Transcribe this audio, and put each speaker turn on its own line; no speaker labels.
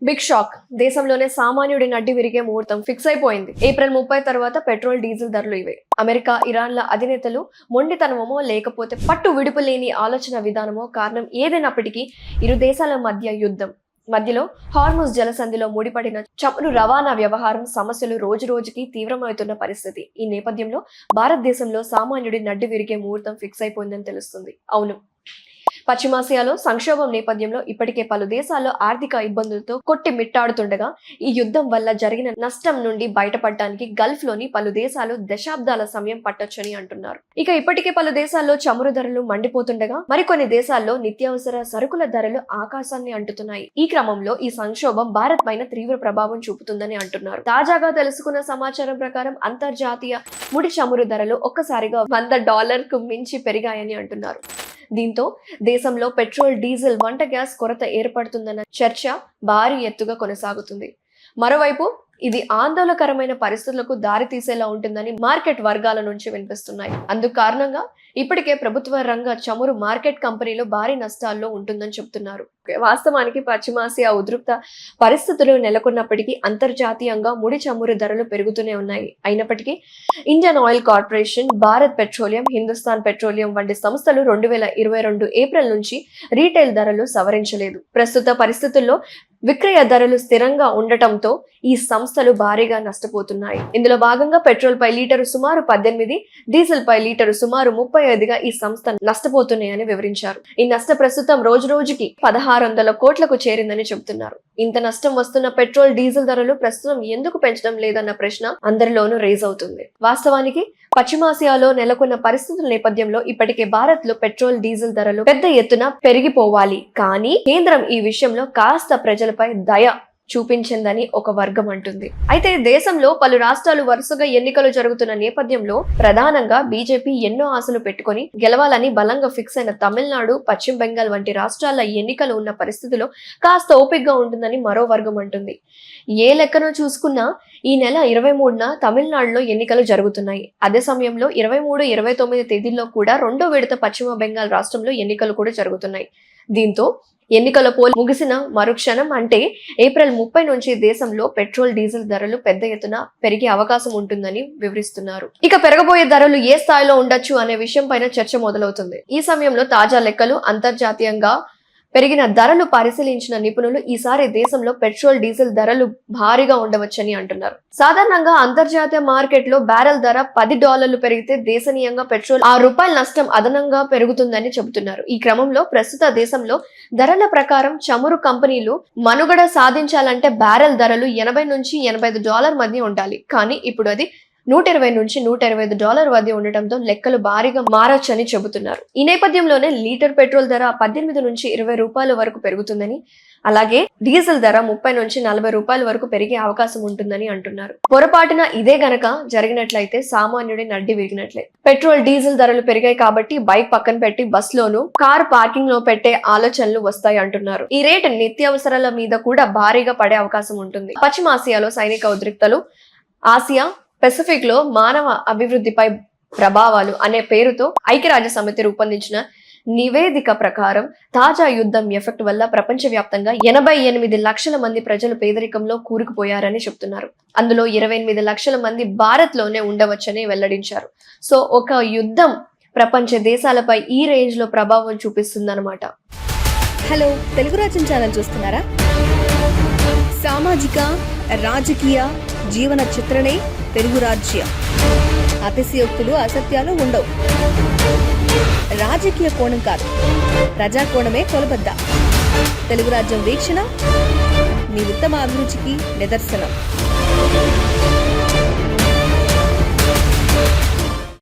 Big shock. దేశంలోనే సామాన్యుడి నడ్డి విరిగే ముహూర్తం ఫిక్స్ అయిపోయింది. ఏప్రిల్ 30 తర్వాత పెట్రోల్ డీజిల్ ధరలు ఇవే. అమెరికా, ఇరాన్ల అధినేతలు మొండితనమో లేకపోతే పట్టు విడుపు లేని ఆలోచన విధానమో కారణం ఏదైనప్పటికీ ఇరు దేశాల మధ్య యుద్ధం మధ్యలో హార్ముజ్ జలసంధిలో ముడిపడిన చమురు రవాణా వ్యవహారం సమస్యలు రోజు రోజుకి తీవ్రమవుతున్న పరిస్థితి. ఈ నేపథ్యంలో భారతదేశంలో సామాన్యుడి నడ్డి విరిగే ముహూర్తం ఫిక్స్ అయిపోయిందని తెలుస్తుంది. అవును, పశ్చిమాసియాలో సంక్షోభం నేపథ్యంలో ఇప్పటికే పలు దేశాల్లో ఆర్థిక ఇబ్బందులతో కొట్టి మిట్టాడుతుండగా ఈ యుద్ధం వల్ల జరిగిన నష్టం నుండి బయటపడడానికి గల్ఫ్ లోని పలు దేశాలు దశాబ్దాల సమయం పట్టొచ్చని అంటున్నారు. ఇక ఇప్పటికే పలు దేశాల్లో చమురు ధరలు మండిపోతుండగా మరికొన్ని దేశాల్లో నిత్యావసర సరుకుల ధరలు ఆకాశాన్ని అంటుతున్నాయి. ఈ క్రమంలో ఈ సంక్షోభం భారత్ పైన తీవ్ర ప్రభావం చూపుతుందని అంటున్నారు. తాజాగా తెలుసుకున్న సమాచారం ప్రకారం అంతర్జాతీయ ముడి చమురు ధరలు ఒక్కసారిగా $100కు మించి పెరిగాయని అంటున్నారు. దీంతో దేశంలో పెట్రోల్, డీజిల్, వంట గ్యాస్ కొరత ఏర్పడుతుందన్న చర్చ భారీ ఎత్తుగా కొనసాగుతుంది. మరోవైపు ఇది ఆందోళనకరమైన పరిస్థితులకు దారి తీసేలా ఉంటుందని మార్కెట్ వర్గాల నుంచి వినిపిస్తున్నాయి. అందుకు కారణంగా ఇప్పటికే ప్రభుత్వ రంగ చమురు మార్కెట్ కంపెనీలు భారీ నష్టాల్లో ఉంటుందని చెబుతున్నారు. వాస్తవానికి పశ్చిమాసియా ఉద్రిక్త పరిస్థితులు నెలకొన్నప్పటికీ అంతర్జాతీయంగా ముడి చమురు ధరలు పెరుగుతూనే ఉన్నాయి. అయినప్పటికీ Indian oil corporation, Bharat petroleum, Hindustan petroleum వంటి సంస్థలు 2022 ఏప్రిల్ నుంచి రీటైల్ ధరలు సవరించలేదు. ప్రస్తుత పరిస్థితుల్లో విక్రయ ధరలు స్థిరంగా ఉండటంతో ఈ సంస్థలు భారీగా నష్టపోతున్నాయి. ఇందులో భాగంగా పెట్రోల్ పై లీటరు సుమారు 18, డీజిల్ పై లీటరు సుమారు 35గా ఈ సంస్థ నష్టపోతున్నాయని వివరించారు. ఈ నష్టం ప్రస్తుతం రోజు రోజుకి 1600 కోట్లకు చేరిందని చెబుతున్నారు. ఇంత నష్టం వస్తున్న పెట్రోల్, డీజిల్ ధరలు ప్రస్తుతం ఎందుకు పెంచడం లేదన్న ప్రశ్న అందరిలోనూ రేజ్ అవుతుంది. వాస్తవానికి పశ్చిమాసియాలో నెలకొన్న పరిస్థితుల నేపథ్యంలో ఇప్పటికే భారత్ లో పెట్రోల్, డీజిల్ ధరలు పెద్ద ఎత్తున పెరిగిపోవాలి. కానీ కేంద్రం ఈ విషయంలో కాస్త ప్రజలపై దయ చూపించిందని ఒక వర్గం అంటుంది. అయితే దేశంలో పలు రాష్ట్రాలు వరుసగా ఎన్నికలు జరుగుతున్న నేపథ్యంలో ప్రధానంగా బీజేపీ ఎన్నో ఆశలు పెట్టుకుని గెలవాలని బలంగా ఫిక్స్ అయిన తమిళనాడు, పశ్చిమ బెంగాల్ వంటి రాష్ట్రాల ఎన్నికలు ఉన్న పరిస్థితిలో కాస్త ఓపికగా ఉంటుందని మరో వర్గం అంటుంది. ఏ లెక్కను చూసుకున్నా ఈ నెల 23న తమిళనాడులో ఎన్నికలు జరుగుతున్నాయి. అదే సమయంలో 23, 29 తేదీల్లో కూడా రెండో విడత పశ్చిమ బెంగాల్ రాష్ట్రంలో ఎన్నికలు కూడా జరుగుతున్నాయి. దీంతో ఎన్నికల పోల్ ముగిసిన మరుక్షణం అంటే ఏప్రిల్ 30 నుంచి దేశంలో పెట్రోల్, డీజిల్ ధరలు పెద్ద ఎత్తున పెరిగే అవకాశం ఉంటుందని వివరిస్తున్నారు. ఇక పెరగబోయే ధరలు ఏ స్థాయిలో ఉండొచ్చు అనే విషయం పైన చర్చ మొదలవుతుంది. ఈ సమయంలో తాజా లెక్కలు, అంతర్జాతీయంగా పెరిగిన ధరలు పరిశీలించిన నిపుణులు ఈసారి దేశంలో పెట్రోల్, డీజిల్ ధరలు భారీగా ఉండవచ్చని అంటున్నారు. సాధారణంగా అంతర్జాతీయ మార్కెట్ లో బ్యారెల్ ధర $10 పెరిగితే దేశీయంగా పెట్రోల్ ₹6 నష్టం అదనంగా పెరుగుతుందని చెబుతున్నారు. ఈ క్రమంలో ప్రస్తుత దేశంలో ధరల ప్రకారం చమురు కంపెనీలు మనుగడ సాధించాలంటే బ్యారెల్ ధరలు $80 నుంచి $85 మధ్య ఉండాలి. కానీ ఇప్పుడు అది $120 నుంచి $125 వద్ద ఉండటంతో లెక్కలు భారీగా మారొచ్చని చెబుతున్నారు. ఈ నేపథ్యంలోనే లీటర్ పెట్రోల్ ధర 18 నుంచి $20 వరకు పెరుగుతుందని, అలాగే డీజిల్ ధర 30 నుంచి $40 వరకు పెరిగే అవకాశం ఉంటుందని అంటున్నారు. పొరపాటున ఇదే గనక జరిగినట్లయితే సామాన్యుడి నడ్డి విరిగినట్లే. పెట్రోల్, డీజిల్ ధరలు పెరిగాయి కాబట్టి బైక్ పక్కన పెట్టి బస్ లోను, కార్ పార్కింగ్ లో పెట్టే ఆలోచనలు వస్తాయి అంటున్నారు. ఈ రేటు నిత్యావసరాల మీద కూడా భారీగా పడే అవకాశం ఉంటుంది. పశ్చిమాసియాలో సైనిక ఉద్రిక్తలు, ఆసియా పెసిఫిక్ లో మానవ అభివృద్ధిపై ప్రభావాలు అనే పేరుతో ఐక్యరాజ్య సమితి రూపొందించిన నివేదిక ప్రకారం తాజా యుద్ధం ఎఫెక్ట్ వల్ల ప్రపంచవ్యాప్తంగా 88 లక్షల మంది ప్రజలు పేదరికంలో కూరుకుపోయారని చెప్తున్నారు. అందులో 28 లక్షల మంది భారత్ లోనే ఉండవచ్చని వెల్లడించారు. సో ఒక యుద్ధం ప్రపంచ దేశాలపై ఈ రేంజ్ లో ప్రభావం చూపిస్తుందన్నమాట.
హలో, తెలుగు రాజ్యం ఛానల్ చూస్తున్నారా? సామాజిక, రాజకీయ జీవన చిత్రణే తెలుగు రాజ్యం. అతిశయోక్తులు, అసత్యాలు ఉండవు. రాజకీయ కోణం కాదు, ప్రజా కోణమే కొలబద్ద. తెలుగు రాజ్యం వీక్షణ మీ ఉత్తమ అభిరుచికి నిదర్శనం.